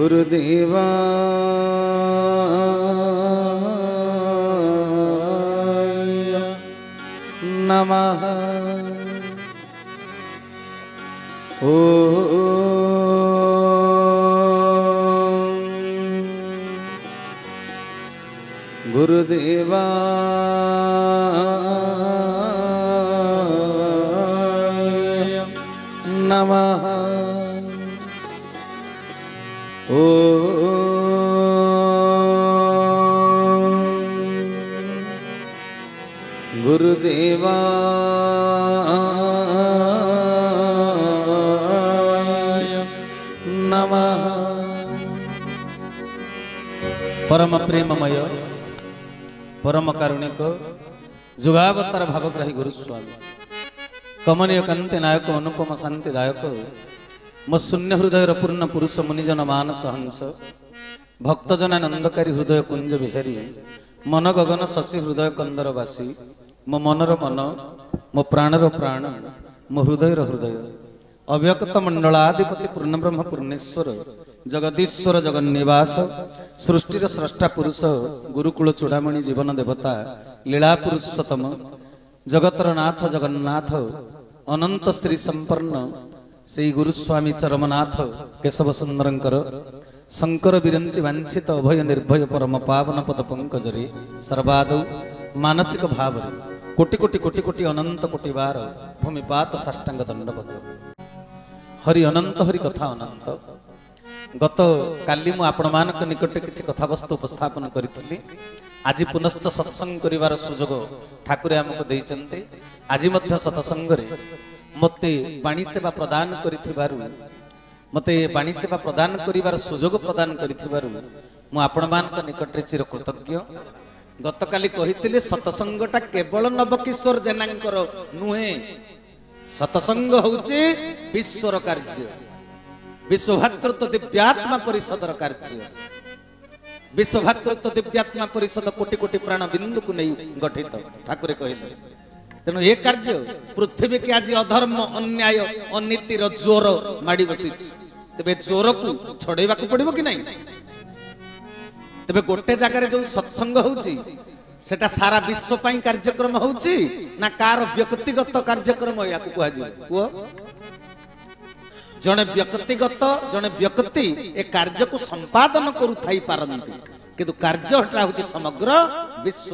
गुरुदेवा नमः। गुरुदेवा नमः। गुरुदेवा नमः। परम प्रेममय परम कारुणिक जुगावतार भावग्राही गुरुस्वामी कमनीय कांति नायक अनुपम शांतिदायक मो शून्य हृदय पूर्ण पुरुष मुनिजन मानस हंस भक्तजनानंदकारी हृदय कुंज बिहारी मन गगन शशि हृदय कंदरवासी मो मनर मन मो प्राणर प्राण मो हृदयर हृदय अव्यक्त मंडलाधिपति पूर्णब्रह्म पूर्णेश्वर जगदीश्वर जगन्निवास सृष्टिर स्रष्टा पुरुष गुरुकुल चूड़ामणि जीवन देवता लीला पुरुषोत्तम जगतर नाथ जगन्नाथ अनंत श्री संपन्न श्री गुरुस्वामी चरमनाथ केशव सुंदरंकर शंकर विरंची वांछित अभय निर्भय परम पावन पद पंकजरे सर्वादौ मानसिक भाव कोटि कोटि कोटि कोटि अनंत कोटि बार भूमिपात साष्टांग दंडवत हरि अनंत हरि कथा अनंत। गत काली मु आपण मानक निकटे किछि कथा वस्तु उपस्थापन करितली। आज पुनश्च सत्संग करिवार सुजोग ठाकुर हमको दैचंते। आज मध्य सत्संग रे मते बाणी सेवा प्रदान करिथिबारु मते बाणी सेवा प्रदान करिवार सुजोग प्रदान करिथिबारु मु आपण मानक निकटे चिर कृतज्ञ। गत काली कहिथिले सत्संगटा केवल नवकिशोर जेनांकर नुहे, सत्संग होउची विश्वर कार्य, विश्वभातृत्व दिव्यात्मा परिषदर कार्य। विश्वभातृत्व दिव्यात्मा परिषद कोटि कोटि प्राण बिंदु को नहीं गठित ठाकुर कहले। तेणु ये कार्य पृथ्वी के आज अधर्म अन्याय अनीतिर जोर माड़ी बसी तेरे जोर को छड़ेवा पड़ो कि नहीं। तेरे गोटे जगार जो सत्संग होउची सेटा सारा विश्व पाई कार्यक्रम होउची ना कार व्यक्तिगत कार्यक्रम या कह जने व्यक्तिगत जने व्यक्ति ए कार्य को संपादन करू थाई पारंती किंतु कार्य हटा होची समग्र विश्व।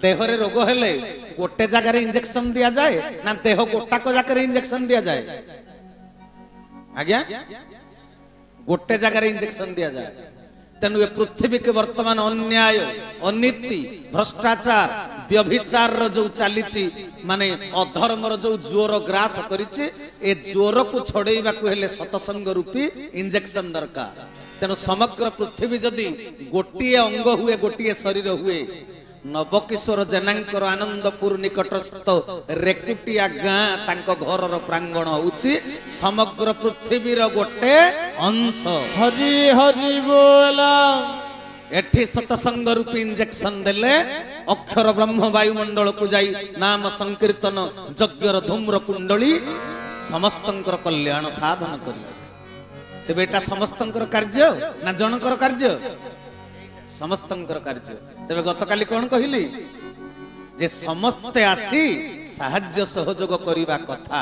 देहरे रोग हेले गोटे जगार इंजेक्शन दिया जाए ना देह गोटाक जगार इंजेक्शन दिया जाए? आज्ञा गोटे जगार इंजेक्शन दिया जाए। तेणु ए पृथ्वी के वर्तमान अन्याय अनीति भ्रष्टाचार व्यभिचार जो चली माने अधर्म जो जोर ग्रास करिछि ए जोर को छड़ेबा को हेले सत्संग रूपी इंजेक्शन दरकार। तेणु समग्र पृथ्वी जदि गोटिए अंग हुए गोटिए शरीर हुए नवकिशोर जेनांकर आनंदपुर निकटस्थ रेकुटिया गाँ तांको घरर प्रांगण होउछि समग्र पृथ्वीर गोटे अंश। हरि हरि बोला। एठी सत्संग रूपी इंजेक्शन देले अक्षर ब्रह्म वायुमंडल को जाई नाम संकीर्तन यज्ञर धूम्र कुंडली समस्तंकर कल्याण साधन करियो। तेबे एटा समस्तंकर कार्य ना जनकर कार्य? समस्तंकर कार्य। तेबे गतकाली कौन कहली जे समस्ते आसी साहाय्य सहयोग करिबा कथा।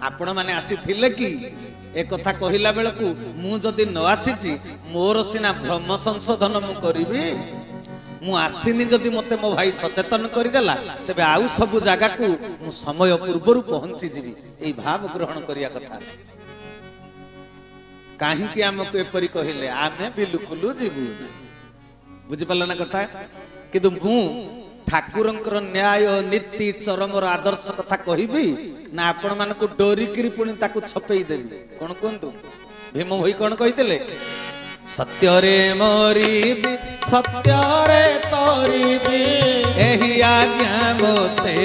आपण माने आसी थिले कि ए कथा कहिला बेलकु मु जदि न आसीची मोर सिना भ्रम संशोधन मु करिबी, मु आसीनी जदि मते मो भाई सचेतन करिदेला तेबे आउ सब जागा को मु समय पूर्वरु पहुंची जीवी। एई भाव ग्रहण करिया कथा। काहे कि हमको एपरि कहिले आमे बिलकुल जीवु। बुझी पाल ना कथा? किंतु मु ठाकुरंकर न्याय नीति चरमर आदर्श कथा कहिबी ना आपण मानको डोरिकिरी पुणी ताकू छपेई देबी? कोन कोंतु भीम होई कोन कहितले? सत्य रे मरिबी सत्य रे तरिबी एही आज्ञा मोते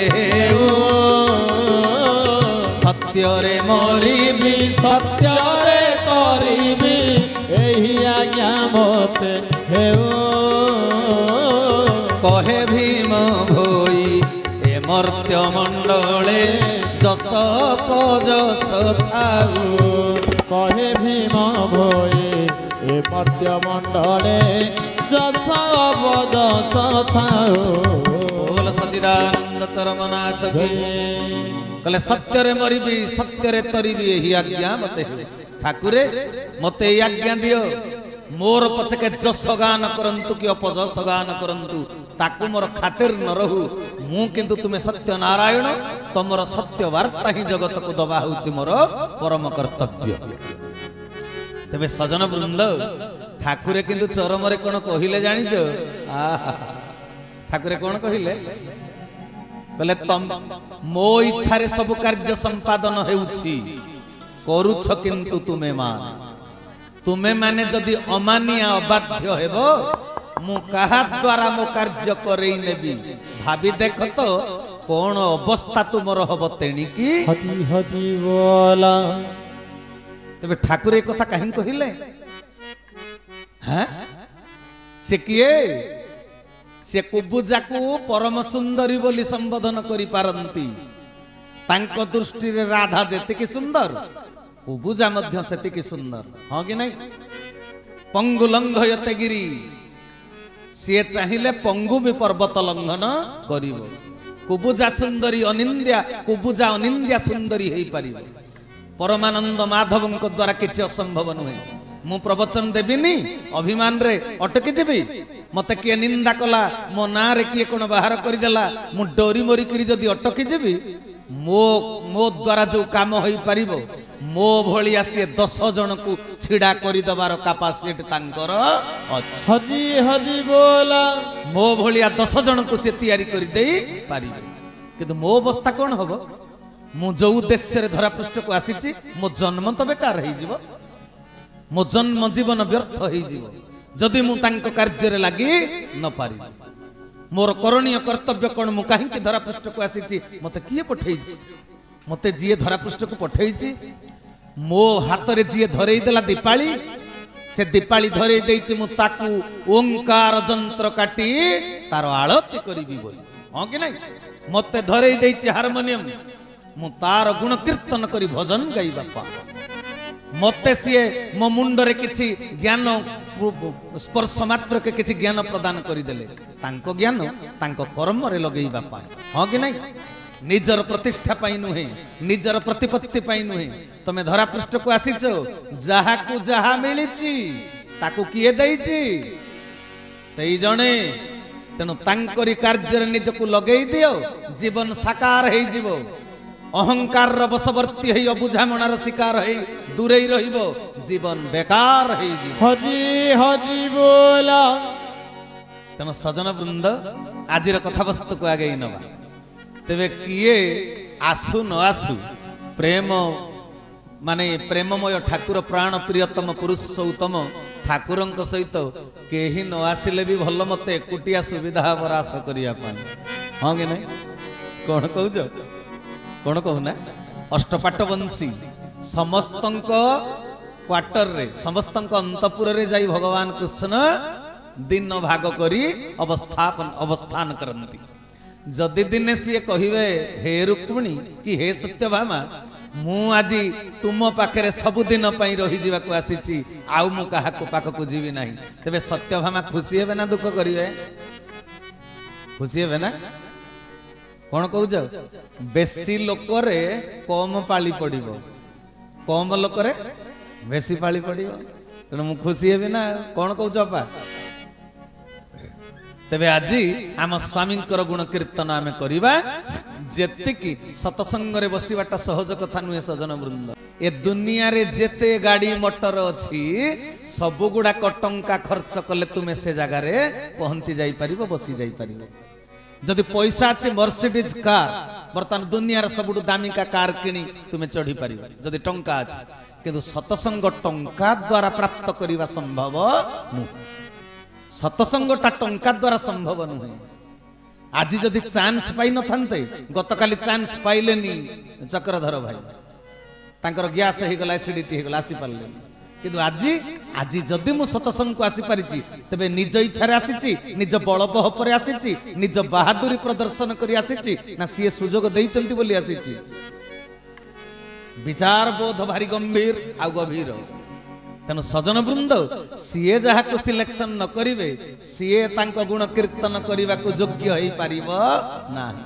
हो। सत्य रे मरिबी सत्य रे तरिबी एही आज्ञा मोते हेओ। कहे भीम भोई ए मर्त्य मंडले जस पजस थाऊ कहे भीम भोई ए मर्त्य मंडले जस अवदस थाओ बोल सच्चिदानंद चरमनाथ की कहले सत्य रे मरिबी सत्य रे तरिबी यही आज्ञा मते ठाकुरे मते यही आज्ञा दियो मोर पछके जस गान करंतु कि अपजस गान करंतु ताकू मोर खातिर न रहू मु किंतु तुमे सत्य नारायण तमर सत्य वार्ता ही जगत को दबा होउची मोर परम कर्तव्य। तेबे सजन वृंद ठाकुरे किंतु चरमरे कोन कहिले जानि जो ठाकुरे कोन कहिले कहले तम मो इच्छा रे सब कार्य संपादन हेउची करूछ किंतु तुमे मान तुमे माने जदि अमानिया अबाध्य हेबो मु कहा द्वारा मो कार्य करई नेबी भाबी देख तो कोन अवस्था तुमर हबो तेणिकी हति हति बोला। तबे ठाकुर ए कथा काहे कहिले हैं से किए से कुबुजाकू परम सुंदरी बोली संबोधन करि पारंती तांको दृष्टि रे राधा जेतिकी सुंदर कुबुजा मध्य सेतिकी सुंदर हां कि नहीं पंगु लंघयते गिरी से चाहिए पंगु भी पर्वत लंघन करिवो कुबुजा सुंदरी अनिंद्या कुबुजा अनिंद्या सुंदरी हेई पारिबो परमानंद माधवंक द्वारा किछि असंभव नुहे मु प्रवचन देबिनी अभिमान रे अटकी देबी मते किए निंदा कला मो ना रे किए कोन बाहर करि देला मु डोरी मोरी करी जदी अटकी जेबी मो द्वारा जो काम होई पारिबो मो भली आसी 10 जन को छिड़ा करि दबार कैपेसिटी तांकर अछि हरि हरि बोला मो भलिया 10 जन को से तैयारी करि देई पारिबो किंतु मो अवस्था कोन हबो मु जो उद्देश्य रे धरा पृष्ठ को आसीची मो जन्म तो बेकार हेई जीवो मो जन्म जीवन व्यर्थ हेई जीवो जदि मु तांको कार्य रे लागि न पारि मोर करणीय कर्तव्य कोन मु काहे कि धरा पृष्ठ को आसीची मते किए पठेईची मते जिए धरा पृष्ठ को पठेईची मो हाथ रे जिए धरेई देला दीपाली से दीपाली धरेई देईची मु ताकू ओंकार जंत्र काटी तार आळती करिबी बोली हां कि नहीं मते धरेई देईची हारमोनियम मु तार गुण कीर्तन करी भजन गाई बापा मते सिए मो मुंड रे किछि ज्ञान स्पर्श मात्र के किछि ज्ञान प्रदान करि देले तांको ज्ञान तांको कर्म रे लगेई बापा हां कि नहीं निजर प्रतिष्ठा पाई नुहे निजर प्रतिपत्ति पाई नुहे तमे धरा पृष्ठ को आसीचो जहा को जहा मिलिची ताकू किए देईची सेई जणे तेनु तांकरी कार्य रे निजको लगेई दियो जीवन साकार हेई जीवो अहंकार बसवर्ती है अबुझामणार शिकार है दूरे रहिबो जीवन बेकार है हरि हरि बोला। तेना सजन वृंद आज कथा वस्तु को आगे नवा तेबे किए आसु न आसु प्रेम माने प्रेममय ठाकुर प्राण प्रियतम पुरुष उत्तम ठाकुरंक सहित केही न आसिले भी भल मते एकुटिया सुविधा परास करिया पाई हां कि नहीं कोन कहउछ कोन कहूना अष्टपाट वंशी समस्तंक क्वार्टर रे समस्तंक अंतपुर रे जाई भगवान कृष्ण दिन भाग करी अवस्थान करंती जदि दिने सी कहिवे हे रुक्मिणी कि हे सत्यभामा मु आजी तुम पाखरे सब दिन पई रही जीवा को आसीची आउ मु काहा को पाख को जीवी नाही तबे सत्यभामा खुशी हेबे ना दुख करिवे खुशी हेबे ना कौन कहूच बेसी लोकरे कम पाली पड़िबो कम लोकरे बेसी पाली पड़िबो तेणु मु खुशी हेबी ना कौन कहूच अपा तेबे आजी आम स्वामींकर गुण कीर्तन आमे करिबा जेतिकी सतसंग रे बसिबाटा सहज कथा नुहे सजन वृंद ए दुनिया रे जेते गाड़ी मोटर अछि सब गुडा टंका खर्च कले तुमे से जगह रे पहुंची जाई परिबो बसी जाई परिबो जदि पैसा अछि मर्सिडीज कार बर्तमान दुनिया रे सबुडु दामिका कार किनी तुमे चढ़ी परिबो जदि टंका अछि किंतु सतसंग टंका द्वारा प्राप्त करिबा संभव नु सतसंगटा टंका द्वारा संभव नुहे आज जदि चांस पाई न थांते गतकाली चांस पाइलेनी चक्रधर भाई तांकर गैस हे गला एसिडिटी हे गला आसी पारले किंतु आज जदि मु सतसंग को आसी परिची तबे निज इच्छा रे आसीची निज बलबह पर आसीची निज बहादुरी प्रदर्शन करी आसीची ना सिए सुजोग देइचंती बोली आसीची विचार बोध भारी गंभीर आ गभीर तेणु सजन वृंद सीए जहा सिलेक्शन न करिवे सीए तांको गुण कीर्तन करने को योग्य हो पारिब नाही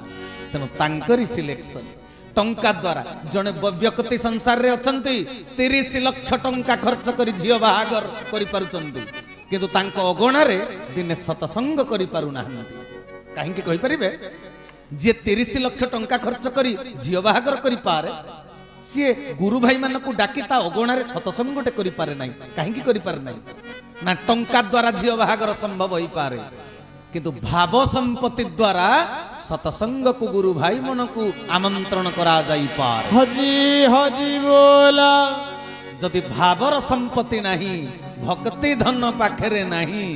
तेणु तांकरी सिलेक्शन टंका द्वारा जड़े व्यक्ति संसार रे अछंती 30 लाख टंका खर्च करी झियो बाहागर करि पारुचंती किंतु तांको अगणा रे दिने सतसंग करि पारु नाही काहेकि कहि परिबे जे 30 लाख टंका खर्च करी झियो बाहागर करि पारे सी गुरु भाई मान को डाकी ता अगणा रे सतसंग गोटे करि पारे नाही काहेकि करि पारे नाही ना टंका द्वारा झियो बाहागर संभव होई पारे किंतु भाव संपत्ति द्वारा सतसंग को गुरु भाई मन को आमंत्रण करा जाई पार हरि हरि बोला जदि भावर संपत्ति नहीं भक्ति धन पाखरे नहीं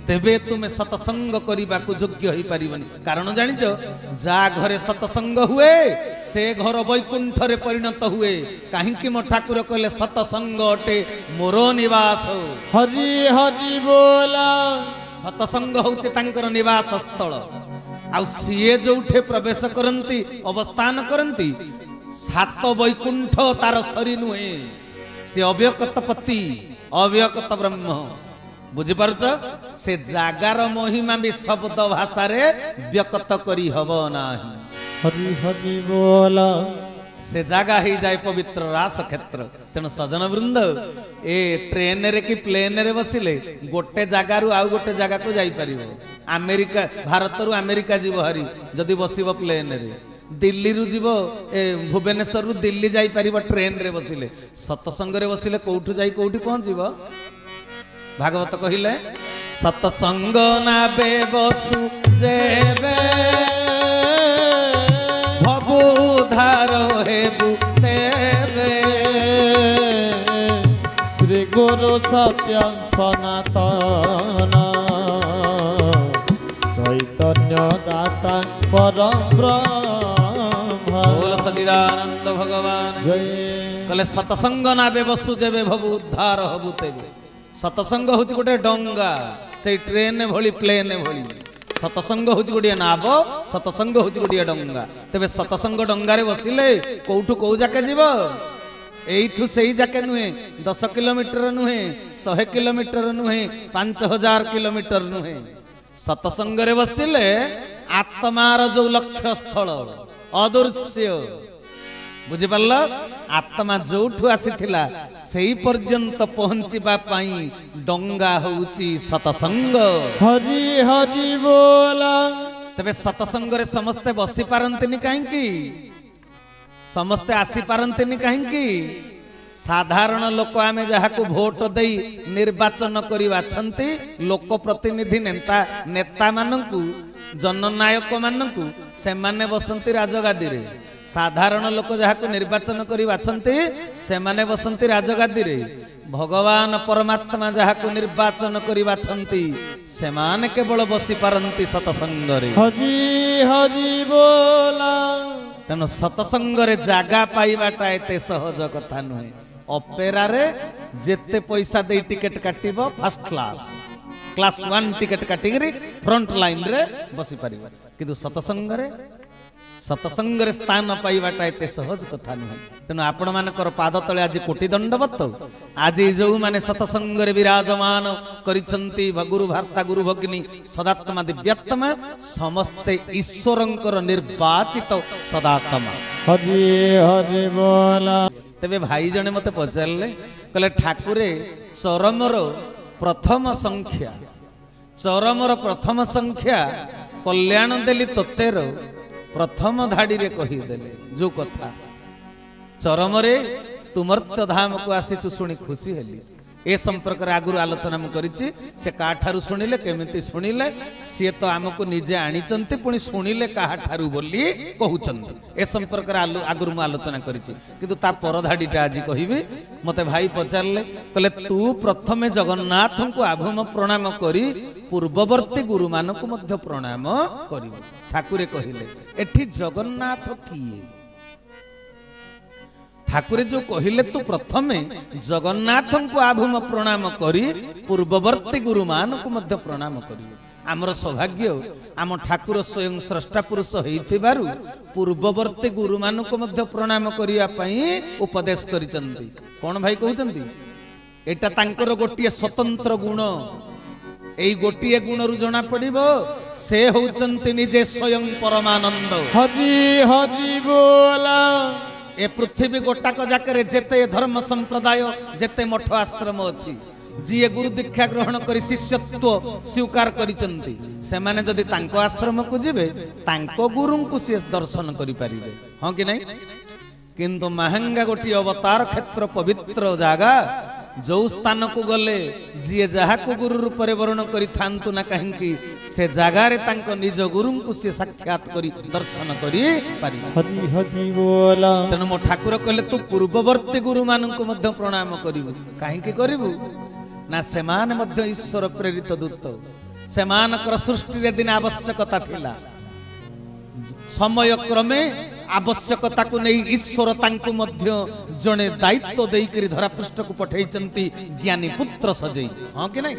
तेबे तुमे सतसंग करने को योग्य हो पारिबनी कारण जानिच जा घरे सतसंग हुए से घर वैकुंठ रे परिणत हुए काहेकि मो ठाकुर कहले सतसंग अटे मोर निवास हरि हरि बोला सतसंग होचे तांकर निवास स्थल आ सीए जोठे प्रवेश करंती अवस्थान करंती सात वैकुंठ तार सरी नुहे से अव्यक्त पति अव्यक्त ब्रह्म बुझी पारुच से जागार महिमा भी शब्द भाषा रे व्यक्त करी हबो नाही हरि हरि बोला से जागा ही जाए पवित्र रास क्षेत्र तेणु सजन वृंद ए ट्रेन रे कि प्लेन रे बसिले गोटे जगारु आउ गोटे जगह को जाई परिबो अमेरिका भारत रु अमेरिका जीव हरी जदि बसिबो प्लेन रे दिल्ली रु जीव ए भुवनेश्वर रु दिल्ली जाई परिबो ट्रेन रे बसिले सतसंग रे बसिले कोठु जाई कोठी पहुंचीबो भागवत कहिले सतसंग ना बेबसु जेबे भवुधार हेबु तेबे श्री गुरु सत्य सनातन चैतन्य दाता परम ब्रह्म बोल सच्चिदानंद भगवान जय कहले सतसंग ना बेबसु जेबे भवु उद्धार हबु तेबे सतसंग होची गोटे डंगा से ट्रेन भली प्लेन भली सतसंग होची गोटे नाव सतसंग होची गोटे डंगा तेबे सतसंग डंगा रे बसिले कोठु को जाके जीव एठू सेही जाके नुहे 10 किलोमीटर नुहे 100 किलोमीटर नुहे 5000 किलोमीटर नुहे सतसंग रे बसिले आत्मार जो लक्ष्य स्थल अदृश्य बुझी पारल आत्मा जोठू आसीथिला सेही पर्यंत पहुंचीबा पाई डंगा होउची सतसंग हरि हरि बोला तबे सतसंग रे समस्ते बसी पारंतिनी काहेकि समस्ते आसी पारंतिनी काहेकि साधारण लोक आमे जहाकू भोट देई निर्वाचन करि बाछंती लोक प्रतिनिधि नेता मानकू जननायक मानकू से माने बसंती राजगादी रे साधारण लोक जहाकू निर्वाचन करि बाछंती से माने बसंती राजगादी रे भगवान परमात्मा जहाकू निर्वाचन करि बाछंती से माने केवल बसी पारंती सतसंग रे हरि हरि बोला तेणु सतसंग रे जागा पाइबाटा एते सहज कथा नुहे अपेरा रे जेते पैसा दे टिकट काटिबो फर्स्ट क्लास 1 टिकट काटिगरी फ्रंट लाइन रे बसी परिबा किंतु सतसंग रे स्थान पाइबाटा एते सहज कथा नुहे तेणु आपण मानकर पाद तले आज कोटि दंडवत आज जो माने सतसंग रे विराजमान करिसंती गुरु भारता गुरु भगिनी सदात्मा दिव्यात्मा समस्ते ईश्वरंकर निर्वाचित सदात्मा हरि हरि बोला तेबे भाई जने मते पचारले कहले ठाकुरे चरमर प्रथम संख्या कल्याण देली तोतेर प्रथम धाड़ी रे कही देले जो कथा चरमरे तुमर्त्य धाम को आसीचु सुनी खुशी हेली ए संपर्क रे आगुरु आलोचना मु करिछि से का ठारु सुनिले केमिति सुनिले से तो हमको निजे आनिचंती पुनी सुनिले काहा ठारु बोली कहउचंती ए संपर्क रे आगुरु मु आलोचना करिछि किंतु ता परधाडीटा आज कहिबे मते भाई पचारले कहले तू प्रथमे जगन्नाथ को आभम प्रणाम करी पूर्ववर्ती गुरु मानकु मध्य प्रणाम करिबो ठाकुरे कहिले एठी जगन्नाथ किए ठाकुरे जो कहिले तू प्रथमे जगन्नाथ को आभूम प्रणाम करी पूर्ववर्ती गुरु मान को मध्य प्रणाम करियो आमर सौभाग्य आम ठाकुर स्वयं स्रष्टा पुरुष होइथिबारु पूर्ववर्ती गुरु मानक मध्य प्रणाम करिया पई उपदेश करिसंती। कोन भाई कहउचंती एटा तांकर गोटिए स्वतंत्र गुण। एई गोटिए गुणरु जना पड़िबो से होउचंती निजे स्वयं परमानंद। हरि हरि बोला। ए पृथ्वी गोटाक जाकरे जेते धर्म संप्रदाय जेते मठ आश्रम अछि जी गुरु दीक्षा ग्रहण करी शिष्यत्व स्वीकार करिसंती सेमाने जदि तांको आश्रम को जिबे तांको गुरु को से दर्शन करि परिबे। हां कि नहीं? किंतु महंगा गोटी अवतार क्षेत्र पवित्र जागा जो स्थान को गले जी जहा को गुरु रूप वर्ण करी थांतु ना कहीं से जगार तांको निज गुरु को से साक्षात करी दर्शन करी पारिबे। हरि हरि बोला। तेणु मो ठाकुर कहले तू पूर्ववर्ती गुरु मानक मध्य प्रणाम करिबु। काहेकि करिबु ना सेमान मध्य ईश्वर प्रेरित दूत। सेमानकर सृष्टि रे दिन आवश्यकता थिला समय क्रमे आवश्यकता को नहीं ईश्वर तांको मध्य जने दायित्व देइकरी धरा पृष्ठ को पठेइचंती ज्ञानी पुत्र सजई। हां कि नहीं?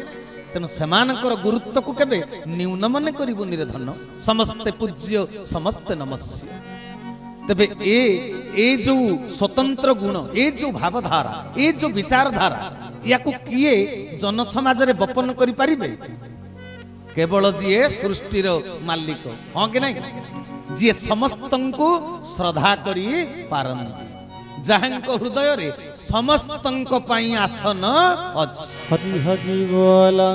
तेणु सेमानकर गुरुत्व को केबे न्यून मन करिबु निरधन। समस्ते पूज्य समस्ते नमस्य। तबे ए जो स्वतंत्र गुण ए जो भावधारा ए जो विचारधारा याकू किए जन समाज रे बपन करि परिबे? केवल जी सृष्टिर मालिक। हां कि नहीं? जी समस्तंको श्रद्धा करी पारंती जहांको हृदय रे समस्तंको पाई आसन अछि। हरि हरि बोला।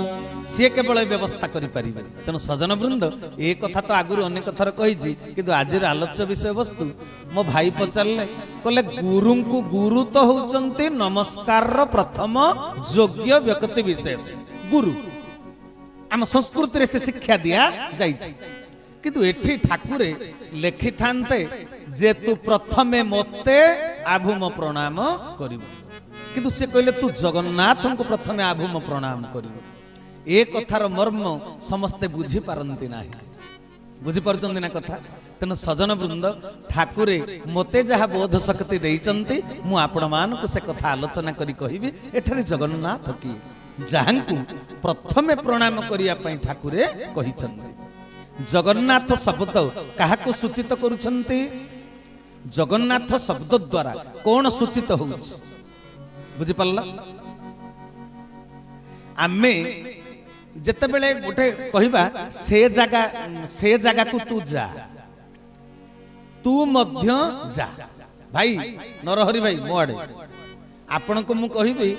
से केवल व्यवस्था करि परिबे। तेणु सजन वृंद ए कथा तो आगुरु अनेक थर कहिछि किंतु आजिर आलोच्य विषय वस्तु मो भाई पचारले कहले गुरु को गुरु तो होचंती नमस्कार रो प्रथम योग्य व्यक्ति विशेष गुरु। आम संस्कृति रे से शिक्षा दिया जाइछि किंतु एठी ठाकुरे लेखि थांते जे तू प्रथमे मते आभूम प्रणाम करिबो किंतु से कहले तू जगन्नाथ को प्रथमे आभूम प्रणाम करिबो। ए कथार मर्म समस्ते बुझी पारंती नाही। बुझी परचंदी ना कथा? तेणु सजन वृंद ठाकुरे मते जहा बोध शक्ति देइचंती मु आपण मान को से कथा आलोचना करी कहिबी। एठारे जगन्नाथ की जहांकु प्रथमे प्रणाम करिया पई ठाकुरे कहिचंती। जगन्नाथ शब्द काहाको सूचित करुछंती? जगन्नाथ शब्द द्वारा कौन सूचित होउछि बुझी पारला? आमे जेते बेले गोटे कहिबा से जागा को तू जा तू मध्य जा। भाई नरहरि भाई मो आडे आपण को मु कहिबी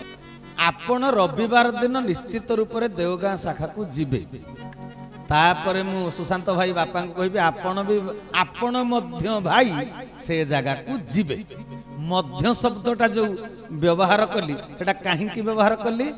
आपण रविवार दिन निश्चित रूप रे देवगां शाखा को जिबे। तापरे मु सुशांत भाई बापा को कहिबी आपण मध्य भाई से जगह को जिबे। मध्य शब्दटा जो व्यवहार कली एटा काहे की व्यवहार कली?